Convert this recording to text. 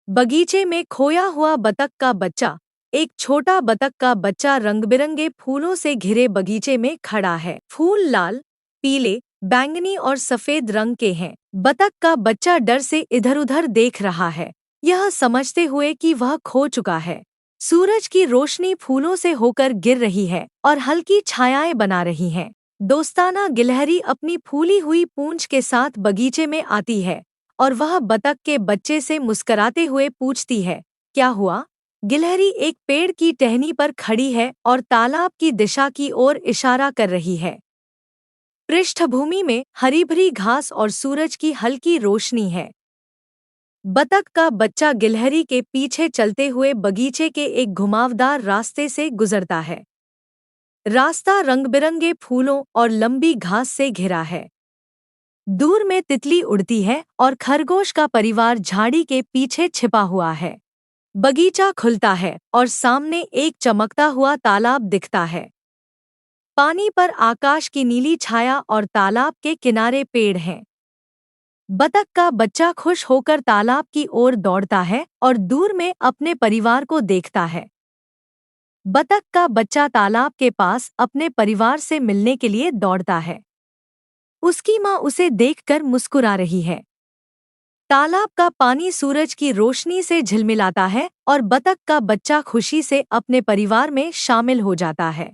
बगीचे में खोया हुआ बतख का बच्चा। एक छोटा बतख का बच्चा रंग-बिरंगे फूलों से घिरे बगीचे में खड़ा है। फूल लाल, पीले, बैंगनी और सफेद रंग के हैं। बतख का बच्चा डर से इधर-उधर देख रहा है, यह समझते हुए कि वह खो चुका है। सूरज की रोशनी फूलों से होकर गिर रही है और हल्की छायाएं बना रही हैं। दोस्ताना गिलहरी अपनी फूली हुई पूंछ के साथ बगीचे में आती है और वह बतख के बच्चे से मुस्कराते हुए पूछती है, क्या हुआ? गिलहरी एक पेड़ की टहनी पर खड़ी है और तालाब की दिशा की ओर इशारा कर रही है। पृष्ठभूमि में हरी भरी घास और सूरज की हल्की रोशनी है। बतख का बच्चा गिलहरी के पीछे चलते हुए बगीचे के एक घुमावदार रास्ते से गुजरता है। रास्ता रंग-बिरंगे फूलों और लंबी घास से घिरा है। दूर में तितली उड़ती है और खरगोश का परिवार झाड़ी के पीछे छिपा हुआ है। बगीचा खुलता है और सामने एक चमकता हुआ तालाब दिखता है। पानी पर आकाश की नीली छाया और तालाब के किनारे पेड़ हैं। बतख का बच्चा खुश होकर तालाब की ओर दौड़ता है और दूर में अपने परिवार को देखता है। बतख का बच्चा तालाब के पास अपने परिवार से मिलने के लिए दौड़ता है। उसकी माँ उसे देखकर मुस्कुरा रही है। तालाब का पानी सूरज की रोशनी से झिलमिलाता है और बतख का बच्चा खुशी से अपने परिवार में शामिल हो जाता है।